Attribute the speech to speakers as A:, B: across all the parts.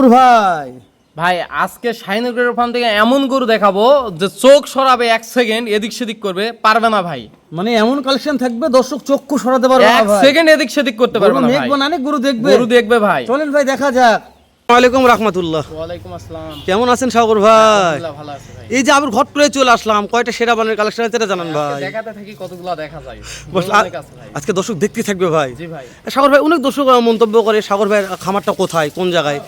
A: সাগর ভাই,
B: ভাই আজকে শাহিনুর ফার্ম থেকে এমন গরু দেখাবো যে চোখ সরাবে 1 সেকেন্ড এদিক সেদিক করবে পারবে না ভাই।
A: মানে এমন কালেকশন থাকবে দর্শক চক্ষু সরাতে পারবে না
B: 1
A: ভাই।
B: সেকেন্ড এদিক সেদিক করতে পারবে না ভাই।
A: দেখবো না, গরু দেখবে,
B: গরু দেখবে ভাই।
A: চলেন ভাই দেখা যাক। আসসালামু আলাইকুম রাহমাতুল্লাহ।
B: ওয়ালাইকুম আসসালাম।
A: কেমন আছেন সাগর ভাই?
B: আলহামদুলিল্লাহ ভালো আছি ভাই।
A: এই যে আবার ঘট করে চলে আসলাম, কয়টা সেরা বানের কালেকশন আছে এটা জানান ভাই।
B: দেখাতে থাকি কতগুলো দেখা যায়।
A: বস,
B: অনেক আছে ভাই।
A: আজকে দর্শক দেখতে থাকবে ভাই।
B: জি ভাই।
A: সাগর ভাই, অনেক দর্শক মন্তব্য করে সাগর ভাইয়ের খামারটা কোথায়, কোন জায়গায়?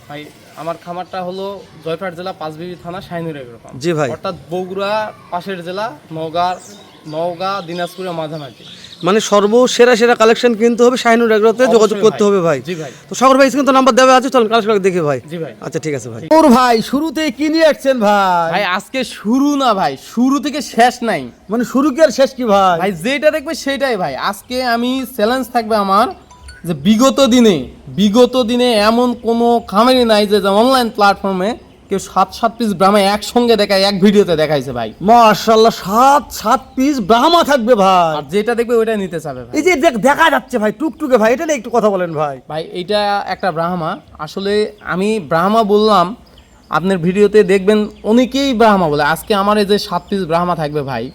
B: ভাই আমার খামারটা হলো জয়পুরহাট জেলা পাঁচবিবি থানা শাহিনুর ফার্ম।
A: জি ভাই।
B: অর্থাৎ বগুড়া পাশের জেলা, নওগাঁ দিনাজপুরের মাঝামাঝি।
A: মানে সর্বসেরা সেরা কালেকশন কিনতে হবে শাহিনুর এগ্রোতে যোগাযোগ করতে হবে ভাই।
B: জি ভাই।
A: তো সাগর ভাই স্ক্রিনে তো নাম্বার দেওয়া আছে, চলুন কালেকশন দেখে ভাই।
B: জি ভাই।
A: আচ্ছা ঠিক আছে ভাই। ওর ভাই শুরুতেই কি নিয়ে আসছেন ভাই?
B: ভাই আজকে শুরু না ভাই, শুরু থেকে শেষ নাই।
A: মানে শুরু কি আর শেষ কি ভাই?
B: ভাই যেটা দেখবে সেটাই ভাই। আজকে আমি চ্যালেঞ্জ থাকবে আমার যে বিগত দিনে এমন কোনো খামারি নাই যে অনলাইন প্ল্যাটফর্মে কেউ 7 পিস ব্রাহ্মা একসঙ্গে দেখায়, এক ভিডিওতে দেখাইছে ভাই।
A: মাশাআল্লাহ, 7 পিস ব্রাহ্মা থাকবে ভাই।
B: আর যেটা দেখবে ওইটা নিতে চাবে ভাই।
A: এই যে দেখা যাচ্ছে ভাই টুকটুকে ভাই, এটা নিয়ে একটু কথা বলেন ভাই।
B: ভাই এইটা একটা ব্রাহ্মা। আসলে আমি ব্রাহ্মা বললাম, আপনার ভিডিওতে দেখবেন অনেকেই ব্রাহ্মা বলে। আজকে আমার এই যে 7 পিস ব্রাহ্মা থাকবে ভাই,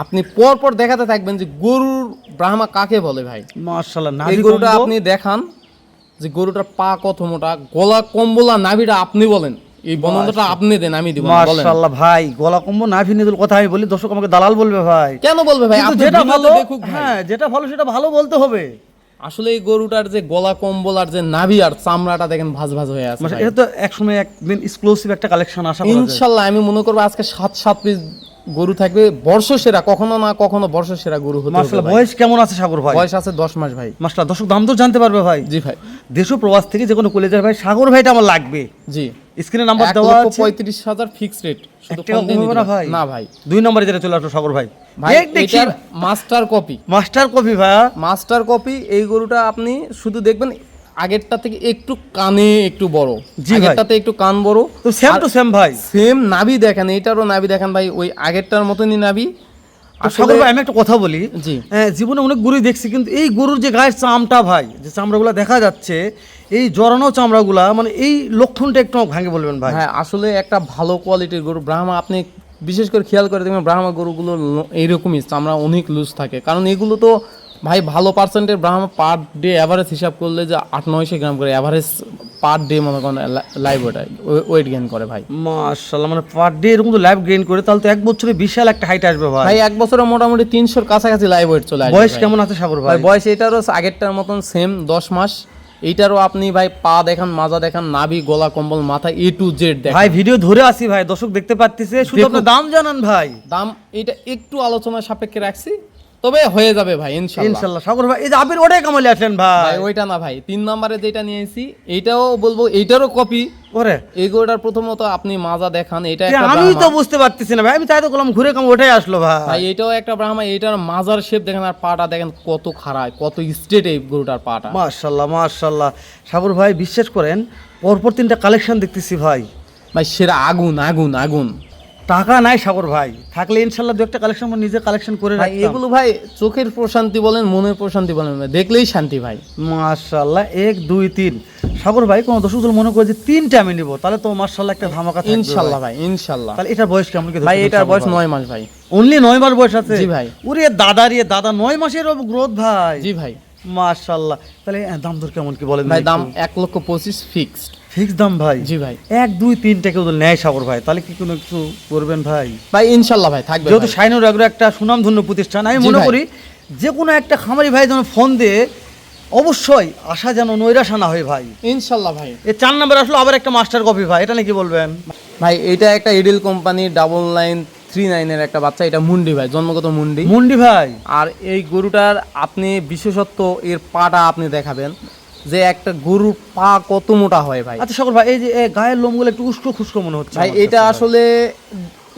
B: আপনি পর দেখাতে থাকবেন যে গরুর ব্রাহ্মা কাকে বলে ভাই।
A: মাশাআল্লাহ,
B: এই গরুটা আপনি দেখান যে গরুটার পা কত মোটা, গলা কম্বলা নাভিটা আপনি বলেন, এই বর্ণনাটা আপনি দেন, আমি দিব না, বলেন।
A: মাশাআল্লাহ ভাই, গলা কম্বল নাভি নিদুল কথা আমি বলি, দর্শক আমাকে দালাল বলবে ভাই।
B: কেন বলবে ভাই? আপনি
A: যেটা ভালো
B: দেখুক ভাই।
A: হ্যাঁ, যেটা ভালো সেটা ভালো বলতে হবে।
B: আসলে এই গরুটার যে গলা কম্বল আর যে নাভি আর চামড়াটা দেখেন ভাঁজ হয়ে আছে ভাই।
A: এটা তো একসময় একদিন এক্সক্লুসিভ একটা কালেকশন আশা করা যায়।
B: ইনশাআল্লাহ আমি মনে করব আজকে 7 পিস গরু থাকবে বর্ষসেরা, কখনো না কখনো বর্ষসেরা গরু হতে হবে।
A: মাশাআল্লাহ, বয়স কেমন আছে সাগর ভাই?
B: বয়স আছে 10 মাস ভাই।
A: মাশাআল্লাহ, দর্শক দাম তো জানতে পারবে ভাই।
B: জি ভাই।
A: দেশ ও প্রবাস থেকে যে কোনো কলেজের ভাই সাগর ভাইটা আমার লাগবে।
B: জি।
A: স্ক্রিনে নাম্বার দেওয়া আছে,
B: 1,35,000 ফিক্স রেট। শুধু
A: একটা কম হবে না ভাই?
B: না ভাই।
A: 2 নম্বরে যেটা চলে আসলো সাগর ভাই।
B: ভাই এটার মাস্টার কপি।
A: মাস্টার কপি ভাই,
B: মাস্টার কপি। এই গরুটা আপনি শুধু দেখবেন আগেরটা থেকে একটু কানে একটু বড়।
A: জি ভাই।
B: আগেরটাতে একটু কান বড়,
A: তো সেম টু সেম ভাই।
B: সেম নাভি দেখেন, এটারও নাভি দেখেন ভাই, ওই আগেরটার মতনই নাভি।
A: সাগর ভাই, আমি একটা কথা বলি।
B: জি।
A: জীবনে অনেক গরুই দেখছি, কিন্তু এই গরুর যে গায়ের চামটা ভাই, যে চামড়াগুলা দেখা যাচ্ছে, এই জড়ানো চামড়াগুলা, মানে এই লক্ষণটা একটু ভাঙে বলবেন ভাই।
B: হ্যাঁ, আসলে একটা ভালো কোয়ালিটির গরু ব্রাহ্মা, আপনি বিশেষ করে খেয়াল করে দেখবেন ব্রাহ্মা গরুগুলো এইরকমই চামড়া অনেক লুজ থাকে। কারণ এগুলো তো ভাই ভালো পার্সেন্টের ব্রাহ্মা পার ডে অ্যাভারেজ হিসাব করলে যে 800-900 গ্রাম করে অ্যাভারেজ পার ডে মনে করেন লাইভ ওয়েট গেইন করে ভাই।
A: মাশাআল্লাহ, মানে পার ডে এরকম তো লাইভ গেইন করে, তাহলে তো এক বছরে বিশাল একটা হাইট আসবে ভাই।
B: ভাই 1 বছরে মোটামুটি 300-র কাছাকাছি লাইভ ওয়েট চলে আসবে।
A: বয়স কেমন আছে সাগর ভাই?
B: বয়স এটারও আগেরটার মতন সেম 10 মাস। এইটারও আপনি ভাই পা দেখান, মাজা দেখান, নাভি, গলা কম্বল, মাথা A to Z দেখেন
A: ভাই। ভিডিও ধরে আসি ভাই, দর্শক দেখতে পাচ্ছেছে, শুধু আপনি দাম জানান ভাই।
B: দাম এটা একটু আলোচনা সাপেক্ষে রাখছি, তবে হয়ে যাবে ভাই ইনশাআল্লাহ।
A: ইনশাআল্লাহ সাগর ভাই, এই যে আপনি ওটাই কামালে আসলেন ভাই।
B: ভাই ওইটা না ভাই, 3 নম্বরে যেটা নিয়েছি এইটাও বলবো, এইটারও কপি।
A: ওরে
B: এই গরুটার প্রথমত আপনি মাজা দেখান, এটা একটা
A: আমি তো
B: ব্রাহ্মা।
A: বুঝতে পারতেছি না ভাই, আমি তাই তো বললাম ঘুরে কাম ওটাই আসলো ভাই।
B: ভাই এটাও একটা ব্রাহ্মা, এটার মাজার শেপ দেখেন আর পাটা দেখেন কত খাড়ায়, কত স্ট্রেট এই গরুটার পাটা।
A: মাশাআল্লাহ মাশাআল্লাহ সাগর ভাই, বিশ্বাস করেন পরপর 3টা কালেকশন দেখতেছি ভাই।
B: ভাই সেরা আগুন আগুন আগুন।
A: টাকা নাই সাগর ভাই, থাকলে ইনশাআল্লাহ 2 একটা কালেকশন আমরা নিজে কালেকশন করে
B: ভাই
A: রাখতাম।
B: এগুলো ভাই চোখের প্রশান্তি বলেন, মনের প্রশান্তি বলেন, দেখলেই শান্তি ভাই।
A: মাশাআল্লাহ, 1 2 3 সাগর ভাই, কোন দর্শক যদি মনে করে যে 3টা আমি নিব, তাহলে তো মাশাআল্লাহ একটা ধামাকা থাকবে
B: ইনশাআল্লাহ ভাই ইনশাআল্লাহ।
A: তাহলে এটার বয়স কেমন কি?
B: ভাই এটার বয়স 9 মাস ভাই।
A: অনলি 9 মাস বয়স আছে?
B: জি ভাই।
A: ওরে দাদা 9 মাসের গ্রোথ ভাই।
B: জি ভাই।
A: মাশাআল্লাহ, তাহলে দাম দর কেমন কি বলেন
B: ভাই? দাম 1,25,000 ফিক্সড।
A: ফিক্স দাম ভাই?
B: জি ভাই।
A: 1 2 3টা কেউ যদি নেয় সাগর ভাই, তাহলে কি কোনো কিছু করবেন ভাই?
B: ভাই ইনশাআল্লাহ ভাই থাকবে।
A: যেহেতু শাহিনুর এগ্রো একটা সুনামধন্য প্রতিষ্ঠান, আমি
B: জি
A: মনে
B: ভাই।
A: করি যে কোনো একটা খামারি ভাই যেন ফোন দিয়ে অবশ্যই আশা যেন নৈরাশা না হয় ভাই।
B: ইনশাআল্লাহ ভাই।
A: এই 4 নম্বর আসলো আবার একটা মাস্টার কপি ভাই, এটা নাকি বলবেন?
B: ভাই এটা একটা এডেল কোম্পানি 9939 এর একটা বাচ্চা, এটা মুন্ডি ভাই, জন্মগত মুন্ডি।
A: মুন্ডি ভাই।
B: আর এই গরুটার আপনি বিশেষত্ব এর পাটা আপনি দেখাবেন যে একটা গরুর পা কত মোটা হয় ভাই।
A: আচ্ছা সাগর ভাই, এই যে গায়ের লোমগুলো একটু উস্কো খুস্কো মনে হচ্ছে
B: ভাই
A: আমার
B: এটা
A: কাছে।
B: আসলে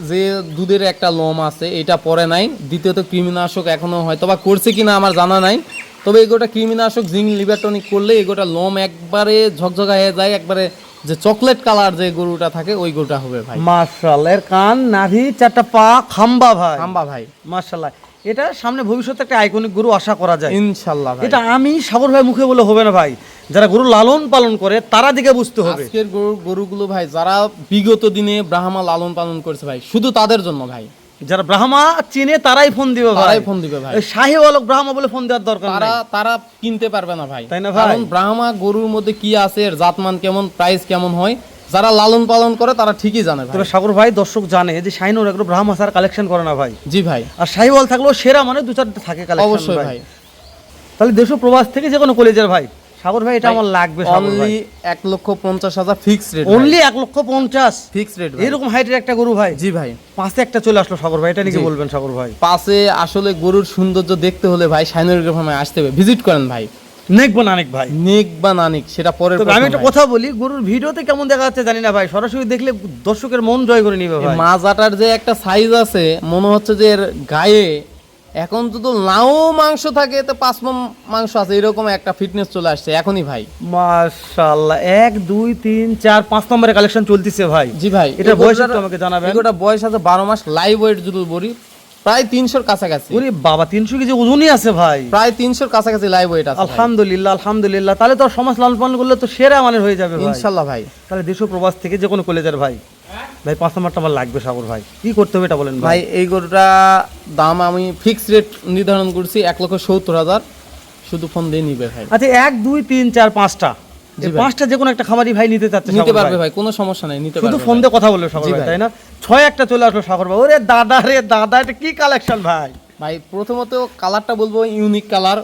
B: যে দুধের একটা লোম আছে এটা পরে নাই। দ্বিতীয়ত কৃমিনাশক এখনো হয়তো বা করছে কিনা আমার জানা নাই, তবে এগোটা কৃমিনাশক জিঙ্ক লিভারটনিক করলে এগোটা লোম একবারে ঝকঝকা হয়ে যায়, একবারে যে চকলেট কালার যে গরুটা থাকে ওই গরুটা হবে ভাই।
A: মাশাআল্লাহ, এর কান, নাভি, 4টা পা, খাম্বা ভাই।
B: খাম্বা ভাই।
A: মাশাআল্লাহ, এটা সামনে ভবিষ্যতে একটা আইকনিক গরু আশা করা যায়
B: ইনশাআল্লাহ ভাই।
A: এটা আমি সাগর ভাই মুখে বলে হবে না ভাই, যারা গরু লালন পালন করে তারা দিকে বুঝতে হবে।
B: আজকের গরুগুলো ভাই যারা বিগত দিনে ব্রাহ্মা লালন পালন করেছে ভাই, শুধু তাদের জন্য ভাই।
A: যারা ব্রাহ্মা চিনে তারাই ফোন দিবে ভাই,
B: তারাই ফোন দিবে ভাই।
A: ওই শাহিওয়াল ব্রাহ্মা বলে ফোন দেওয়ার দরকার নেই।
B: তারা কিনতে পারবে না ভাই,
A: তাই না ভাই?
B: কারণ ব্রাহ্মা গরুর মধ্যে কি আছে, এর জাতমান কেমন, প্রাইস কেমন হয়, যারা লালন পালন করে তারা ঠিকই জানে ভাই।
A: তবে সাগর ভাই দর্শক জানে যে শাহিনুর এগুলো ব্রাহ্মা ছাড়া কালেকশন করে না ভাই।
B: জি ভাই,
A: আর শাহিওয়াল থাকলেও সেরা মানে দু চারটে থাকে কালেকশন
B: অবশ্যই ভাই।
A: তাহলে দেশ ও প্রবাস থেকে যে কোনো কলেজের ভাই সাগর ভাই এটা আমার লাগবে।
B: Only 1,50,000 fix rate,
A: only 1,50,000
B: fix rate.
A: এরকম হাইটের একটা গরু ভাই।
B: জি ভাই,
A: পাশে একটা চলে আসলো সাগর ভাই, এটা নিয়ে কি বলবেন সাগর ভাই?
B: পাশে আসলে গরুর সৌন্দর্য দেখতে হলে ভাই শাইনুর ফার্মে আসতে হবে, ভিজিট করেন ভাই।
A: নেকবো না নেক ভাই,
B: নেক বা নানিক সেটা পরের
A: তবে আমি একটা কথা বলি, গরুর ভিডিওতে কেমন দেখা যাচ্ছে জানি না ভাই, সরাসরি দেখলে দর্শকের মন জয় করে নিবে ভাই।
B: মাজাটার যে একটা সাইজ আছে, মনে হচ্ছে যে এর গায়ে এখন তো নাও মাংস থাকে, তো 5 মণ মাংস আছে, এরকম একটা ফিটনেস চলে আসছে এখনই ভাই।
A: মাশাআল্লাহ, 1 2 3 4 5 নম্বরের কালেকশন চলতেছে ভাই।
B: জি ভাই,
A: এটা বয়স একটু আমাকে জানাবেন।
B: এটা বয়স আছে 12 মাস, লাইভ ওয়েট যদি বলি প্রায় 300-র কাছাকাছি।
A: ওরে বাবা, 300 কেজি ওজনই আছে ভাই,
B: প্রায় 300-র কাছাকাছি লাইভ ওয়েট আছে।
A: আলহামদুলিল্লাহ আলহামদুলিল্লাহ, তাহলে তো সমাজ লালন পালন করলে তো সেরা মানের হয়ে যাবে ভাই
B: ইনশাআল্লাহ ভাই।
A: তাহলে দেশ ও প্রবাস থেকে যে কোনো কলেজের ভাই 5 নম্বরটা আমার লাগবে সাগর ভাই, কি করতে হবে এটা বলেন ভাই?
B: ভাই এই গরুটা দাম আমি ফিক্স রেট নির্ধারণ করছি 1,70,000, শুধু ফোন দিয়ে নিবে ভাই।
A: আচ্ছা 1 2 3 4 5টা, এই 5টা যে কোনো একটা খামারি ভাই নিতে চাচ্ছে
B: নিতে
A: সাগর
B: পারবে
A: ভাই,
B: ভাই, কোনো সমস্যা নাই, নিতে
A: শুধু
B: পারবে
A: ফোন
B: ভাই।
A: দিয়ে কথা বলবে সাগর
B: জি
A: ভাই,
B: ভাই।
A: তাই না? 6 একটা চলে আসলো সাগর ভাই, ওরে দাদা রে দাদা, এটা কি কালেকশন ভাই?
B: ভাই প্রথমত কালারটা বলবো ইউনিক কালার,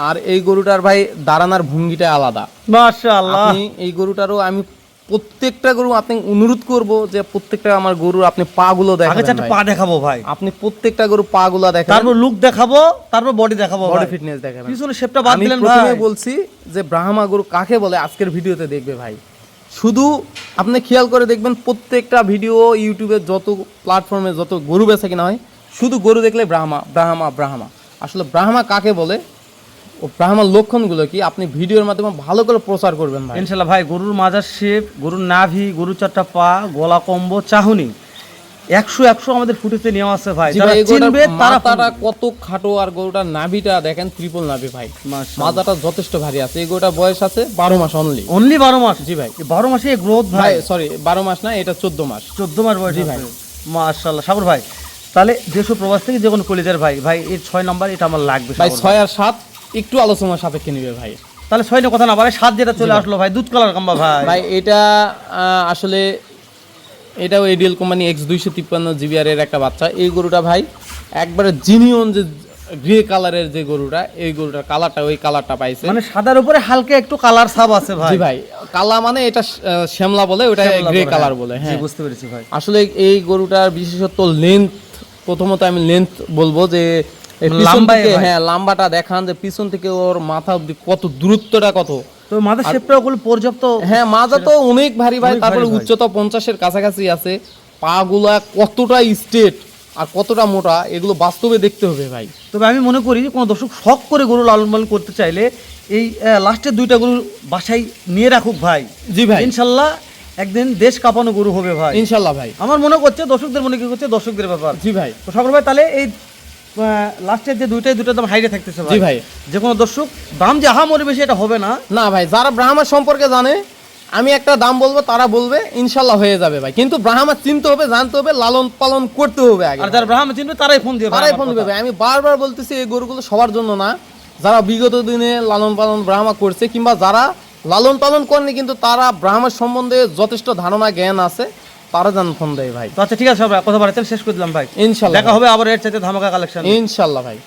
B: আর এই গরুটার ভাই দাঁড়ানোর ভঙ্গিটা আলাদা।
A: মাশাআল্লাহ,
B: আপনি এই গরুটারও আমি প্রত্যেকটা গরু আপনি অনুরোধ করব যে প্রত্যেকটা আমার গরুর আপনি পা গুলো
A: আগে
B: দেখাবেন
A: চারটা
B: ভাই।
A: পা দেখাবো ভাই,
B: আপনি প্রত্যেকটা গরু পা গুলো দেখাবেন,
A: তারপর লুক দেখাবো, তারপর বডি দেখাবো,
B: বডি
A: ভাই
B: ফিটনেস দেখাবেন।
A: পিছনে শেপটা বাদ
B: আমি
A: দিলেন
B: প্রথমে
A: ভাই।
B: বলছি যে ব্রাহ্মা গরু কাকে বলে আজকের ভিডিওতে দেখবে ভাই। শুধু আপনি খেয়াল করে দেখবেন প্রত্যেকটা ভিডিও ইউটিউবে যত প্ল্যাটফর্মে যত গরু বেচা কিনা হয়, শুধু গরু দেখলে ব্রাহ্মা ব্রাহ্মা ব্রাহ্মা। আসলে ব্রাহ্মা কাকে বলে ও ব্রাহ্মার লক্ষণগুলো কি আপনি ভিডিওর মাধ্যমে ভালো করে প্রচার করবেন ভাই।
A: ইনশাআল্লাহ ভাই, গরুর মাজার শেপ, গরুর নাভি, গরুর চারটা পা, গলা কম্বো, চাহুনি 100 আমাদের ফুটেজে নেওয়া আছে ভাই,
B: জি
A: যারা
B: ভাই, এই গরুটার
A: চিনবে তারা
B: মাথাটা কত খাটো, আর গরুটার নাভিটা দেখেন ট্রিপল নাভি ভাই,
A: মাশাআল্লাহ।
B: মাথাটা যথেষ্ট ভারী আছে। এই গরুটার বয়স আছে 12 মাস অনলি।
A: অনলি 12 মাস?
B: জি ভাই।
A: এই 12 মাসে গ্রোথ ভাই,
B: ভাই সরি 12 মাস না, এটা 14 মাস।
A: 14 মাস বয়স
B: জি
A: ভাই,
B: ভাই।
A: মাশাআল্লাহ। সাগর ভাই তাহলে দেশ ও প্রবাস থেকে যে কোনো কলেজের ভাই ভাই এর 6 নাম্বার এটা আমার লাগবে
B: ভাই।
A: সাগর
B: 6 আর 7 একটু আলোচনার সাপেক্ষে নিবে ভাই।
A: তাহলে 6 নিয়ে কথা না বাড়ে 7 যেটা চলে আসলো ভাই, দুধ কালার কাম্বা ভাই।
B: ভাই এটা আসলে এটাও এডিএল কোম্পানি X253 জিবিআর এর একটা বাচ্চা। এই গরুটা ভাই একবারে জিনিয়ন যে গ্রে কালারের যে গরুটা, এই গরুটার কালারটা ওই কালারটা পাইছে,
A: মানে সাদার উপরে হালকা একটু কালার ছাপ আছে ভাই।
B: জি ভাই। কালা মানে এটা শ্যামলা বলে, ওটা
A: শ্যামলা
B: গ্রে
A: বলে,
B: কালার
A: হ্যাঁ।
B: বলে।
A: জি,
B: হ্যাঁ
A: বুঝতে পেরেছি ভাই।
B: আসলে এই গরুটার বিশেষত লেন্থ, প্রথমত আমি লেন্থ বলবো যে এই পিছন
A: লম্বায়
B: থেকে,
A: ভাই।
B: হ্যাঁ লাম্বাটা দেখান যে পিছন থেকে ওর মাথা অব্দি কত দূরত্বটা কত।
A: তো মাথার শেপটাও কোনো পর্যাপ্ত,
B: হ্যাঁ মাজা তো অনেক ভারী ভাই,
A: অনেক
B: তারপরে
A: ভারী ভাই।
B: উচ্চতা 50-এর কাছাকাছি আছে। পাগুলা কতটা স্ট্রেট আর কতটা মোটা, এগুলো বাস্তবে দেখতে হবে ভাই।
A: তবে আমি মনে করি কোনো দর্শক শখ করে গরু লালন পালন করতে চাইলে এই লাস্টের 2টা গরু বাসায় নিয়ে রাখুক ভাই।
B: জি ভাই,
A: ইনশাল্লাহ একদিন দেশ কাঁপানো গরু হবে ভাই,
B: ইনশাল্লাহ ভাই।
A: আমার মনে করছে। দর্শকদের মনে কি করছে, দর্শকদের ব্যাপার।
B: জি ভাই,
A: তো সাগর ভাই তাহলে এই লাস্টের যে দুইটা দাম হাইরে থাকতেছে
B: জি ভাই।
A: যে কোনো দর্শক দাম যে আহামরি বেশি এটা হবে না।
B: না ভাই, যারা ব্রাহ্মা সম্পর্কে জানে, আমি একটা দাম বলবো, তারা বলবে ইনশাল্লাহ হয়ে যাবে ভাই। কিন্তু ব্রাহ্মা চিনতে হবে, জানতে হবে, লালন পালন করতে হবে আগে।
A: আর যারা ব্রাহ্মণ চিনবে তারাই ফোন দিয়ে
B: তারাই ফোন দিবে ভাই। আমি বারবার বলতেছি এই গরুগুলো সবার জন্য না, যারা বিগত দিনে লালন পালন ব্রাহ্মা করছে কিংবা যারা লালন পালন করেনি কিন্তু তারা ব্রাহ্মার সম্বন্ধে যথেষ্ট ধারণা জ্ঞান আছে, তারা যেন ফোন দেয় ভাই।
A: তো আচ্ছা ঠিক আছে, সব কথা বাড়াচ্ছেন শেষ করে দিলাম ভাই।
B: ইনশাল্লাহ
A: দেখা হবে আবার এর চাইতে ধামাকা কালেকশন।
B: ইনশাল্লাহ ভাই।